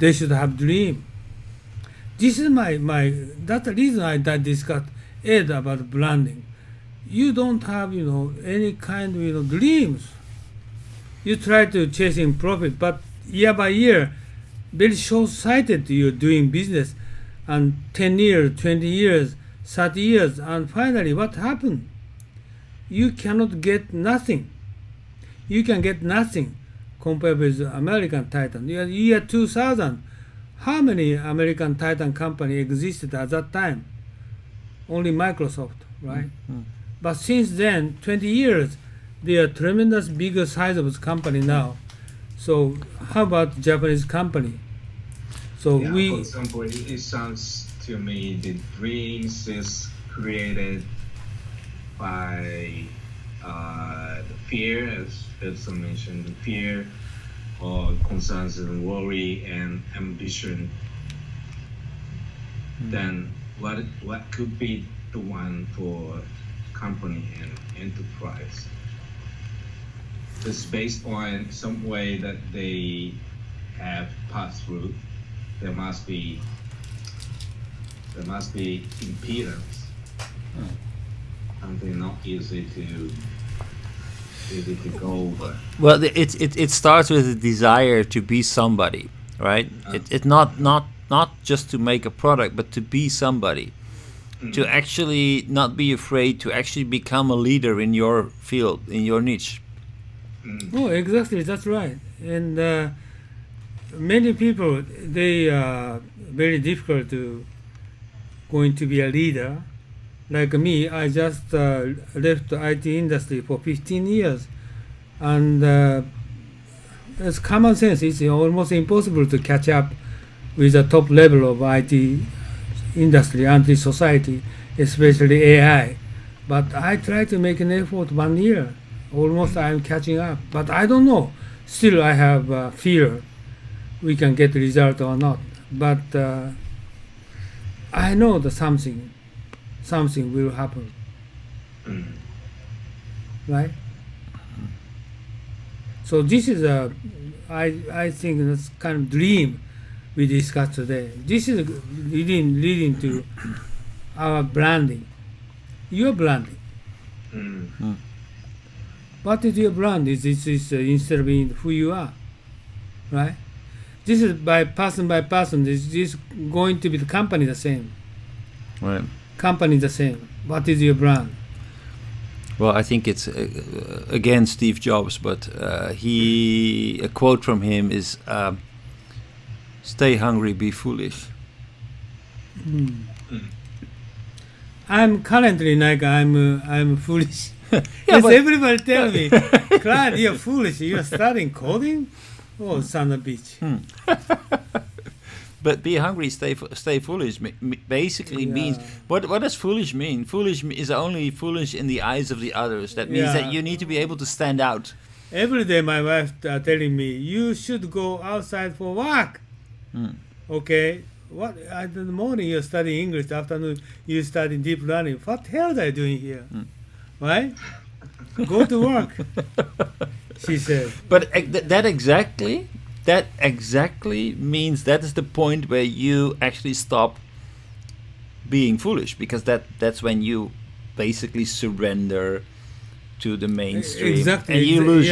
they should have dream. This is that's the reason I discussed Ed about branding. You don't have, any kind of, dreams. You try to chasing profit, but year by year, very short-sighted you're doing business, and 10 years, 20 years, 30 years, and finally what happened? You cannot get nothing. You can get nothing compared with American Titan. Year 2000, how many American Titan company existed at that time? Only Microsoft, right? Mm-hmm. But since then, 20 years, they are tremendous bigger size of company now. So how about Japanese company? So for example, it sounds to me the dreams is created by the fear, as I mentioned, the fear or concerns and worry and ambition. Then what could be the one for company and enterprise? It's based on some way that they have passed through. There must be impedance. Something not easy to go over. Well, it starts with a desire to be somebody, right? It's not just to make a product, but to be somebody. To actually not be afraid to actually become a leader in your field, in your niche. Oh, exactly, that's right. And many people, they are very difficult to going to be a leader. Like me, I just left the IT industry for 15 years. And it's common sense. It's almost impossible to catch up with the top level of IT industry and the society, especially AI. But I try to make an effort 1 year. Almost I'm catching up. But I don't know. Still I have fear we can get result or not. But I know that something will happen. Right? So this is I think that's kind of dream we discussed today. This is leading to our branding. Your branding. What is your brand? This is instead of being who you are, right? This is by person. This is going to be the company the same. Right. Company the same. What is your brand? Well, I think it's again Steve Jobs, but a quote from him is, "Stay hungry, be foolish." I'm currently like I'm foolish. Yeah, yes, everybody tell me, Clyde, you're foolish. You're studying coding. Oh, son of a bitch. But be hungry, stay foolish. Basically means what does foolish mean? Foolish is only foolish in the eyes of the others. That means that you need to be able to stand out. Every day, my wife telling me you should go outside for work. Okay, what? In the morning you're studying English. Afternoon you study deep learning. What the hell are you doing here? Right? Go to work. She said. But that exactly means that is the point where you actually stop being foolish, because that's when you basically surrender to the mainstream. Exactly. And you lose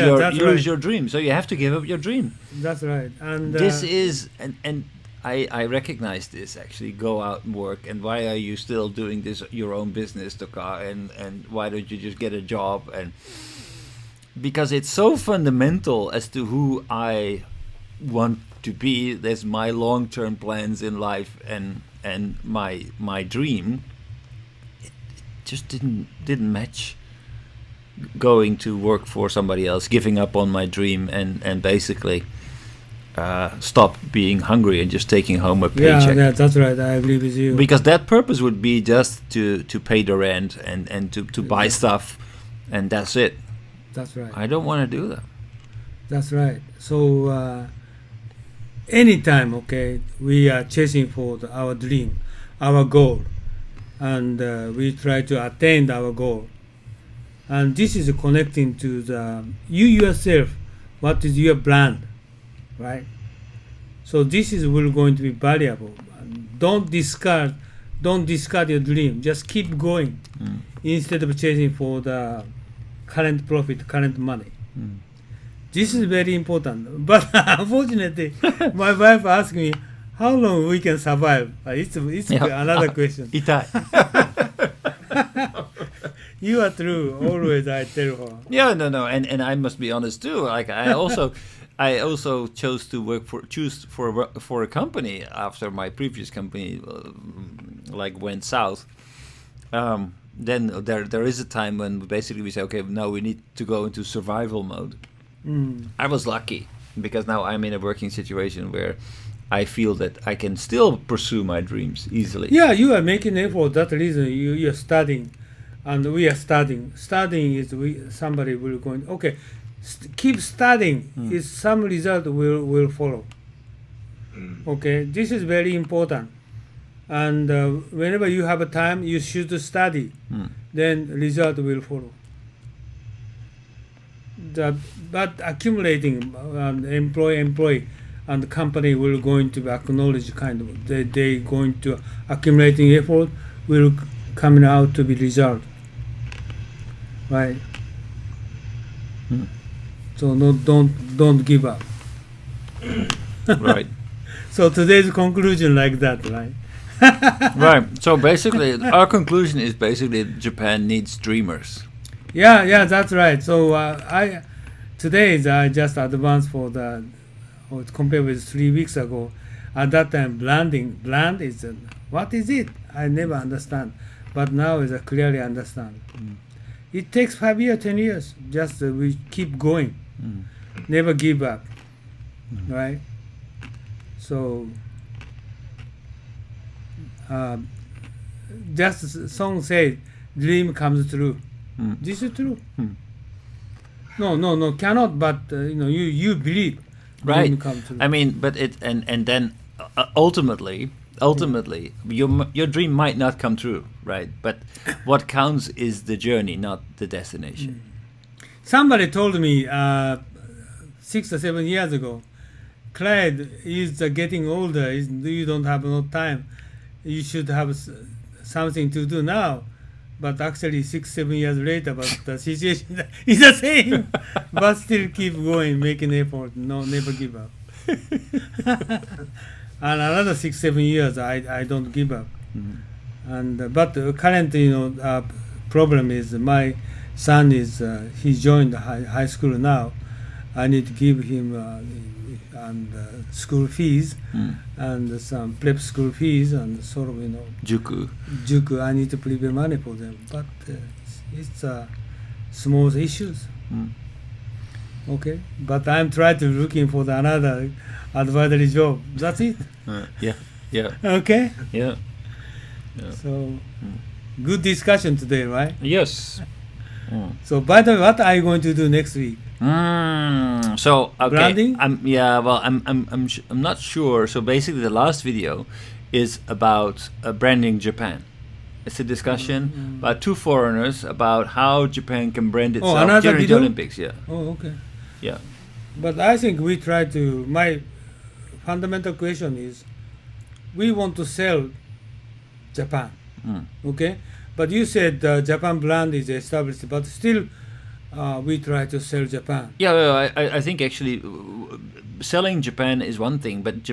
your dream. So you have to give up your dream. That's right. And this is and I recognize this actually. Go out and work. And why are you still doing this your own business, Toka? And why don't you just get a job? And because it's so fundamental as to who I want to be. There's my long-term plans in life and my dream. It just didn't match going to work for somebody else, giving up on my dream and basically stop being hungry and just taking home a paycheck. Yeah, that's right. I agree with you. Because that purpose would be just to pay the rent and to buy stuff, and that's it. That's right. I don't want to do that. That's right. So anytime, okay, we are chasing for our dream, our goal, and we try to attain our goal. And this is connecting to you yourself. What is your brand, right? So this is will going to be valuable. Don't discard your dream. Just keep going instead of chasing for the current profit, current money. This is very important. But unfortunately, my wife asked me how long we can survive. It's another question. 痛い。You are true. Always I tell her. Yeah, no, and I must be honest too. Like I also chose to choose for a company after my previous company like went south. Then there is a time when basically we say, okay, now we need to go into survival mode. I was lucky because now I'm in a working situation where I feel that I can still pursue my dreams easily. Yeah, you are making effort. That's the reason you are studying, and we are studying. Studying is somebody will go. Okay, keep studying. Is some result will follow. Okay, this is very important. And whenever you have a time, you should study. Then result will follow. But accumulating employee, and the company will going to acknowledge kind of they going to accumulating effort will coming out to be result. Right. So don't give up. Right. So today's conclusion like that, right? Right. So basically, our conclusion is basically Japan needs dreamers. Yeah, that's right. So I just advanced for the compared with 3 weeks ago. At that time, brand is what is it? I never understand, but now is clearly understand. It takes 5 years, 10 years. Just we keep going, never give up, right? So just song said, dream comes true. This is true. No, cannot. But you believe, right? Dream comes true. I mean, but it and then ultimately, your dream might not come true, right? But what counts is the journey, not the destination. Somebody told me 6 or 7 years ago, Clyde is getting older. You don't have no time. You should have something to do now. But actually 6-7 years later, but the situation is the same. But still keep going, making effort. No, never give up. And another 6-7 years, I don't give up. And but the current problem is my son is he joined high school now. I need to give him school fees and some prep school fees and sort of Juku. I need to prepare money for them, but it's small issues. Okay, but I'm trying to looking for another advisory job. That's it. Yeah. Okay. Yeah. So good discussion today, right? Yes. So by the way, what are you going to do next week? So okay, branding? I'm not sure. So basically, the last video is about branding Japan. It's a discussion about two foreigners about how Japan can brand itself during the Olympics. Yeah. Oh, okay. Yeah. But I think we try to. My fundamental question is, we want to sell Japan. Okay, but you said Japan brand is established, but still. We try to sell Japan. Yeah, I think actually selling Japan is one thing, but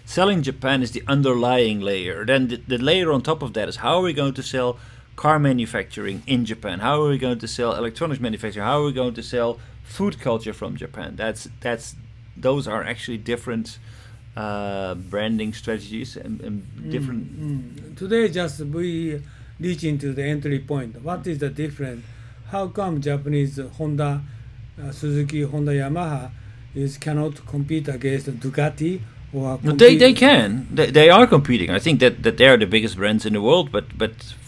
selling Japan is the underlying layer. Then the layer on top of that is how are we going to sell car manufacturing in Japan? How are we going to sell electronics manufacturing? How are we going to sell food culture from Japan? Those are actually different branding strategies and different. Today, just we reach into the entry point. What is the difference? How come Japanese Honda, Suzuki, Honda, Yamaha cannot compete against Ducati or they can. They are competing. I think that they are the biggest brands in the world, but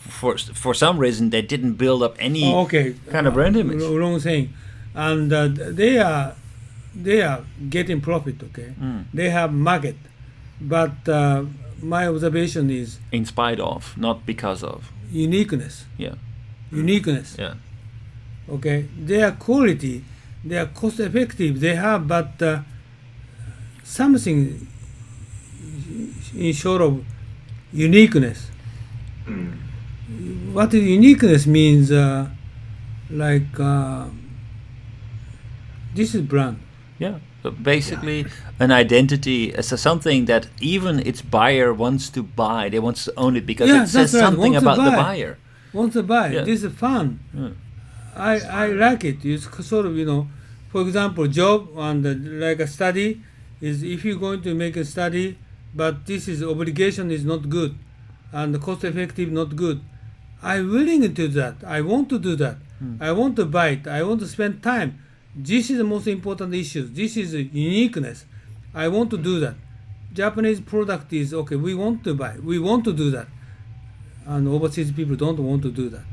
for some reason they didn't build up any kind of brand image. Wrong thing, and they are getting profit. Okay, they have market, but my observation is in spite of, not because of uniqueness. Yeah, uniqueness. Yeah. Okay, their quality, they are cost effective. They have, but something in short of uniqueness. Mm. What is uniqueness means, like this is brand. Yeah. So basically, an identity is something that even its buyer wants to buy. They want to own it because Yeah, it says that's right. something Want to about the buy. buyer. Want to buy. Yeah. This is fun. Yeah. I like it. It's sort of, for example, job and like a study is if you're going to make a study, but this is obligation is not good, and the cost effective not good. I'm willing to do that. I want to do that. I want to buy it. I want to spend time. This is the most important issue. This is uniqueness. I want to do that. Japanese product is okay. We want to buy. We want to do that, and overseas people don't want to do that.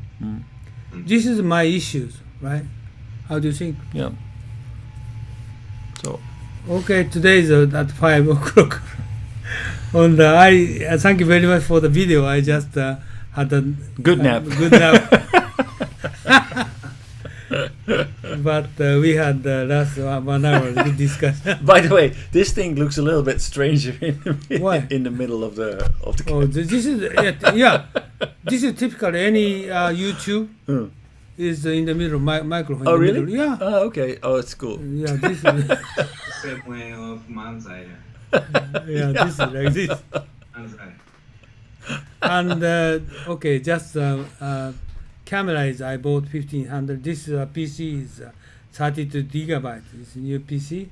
This is my issues, right? How do you think? Yeah. So Okay, today is at 5 o'clock. And thank you very much for the video. I just had a good nap. Good nap. But we had last 1 hour good discussion. By the way, this thing looks a little bit stranger Why? in the middle of the Oh, this is yeah. This is typical any YouTube is in the middle microphone. Oh, in the really? middle. Yeah. Oh, okay. Oh, it's cool. Yeah. This is Same way of Manzai. yeah. This is like this. Manzai. And okay, just camera is I bought 1500. This PC is 32 gigabytes. It's a new PC,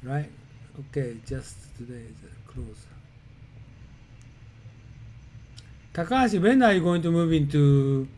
right? Okay, just today is close. Takahashi, when are you going to move into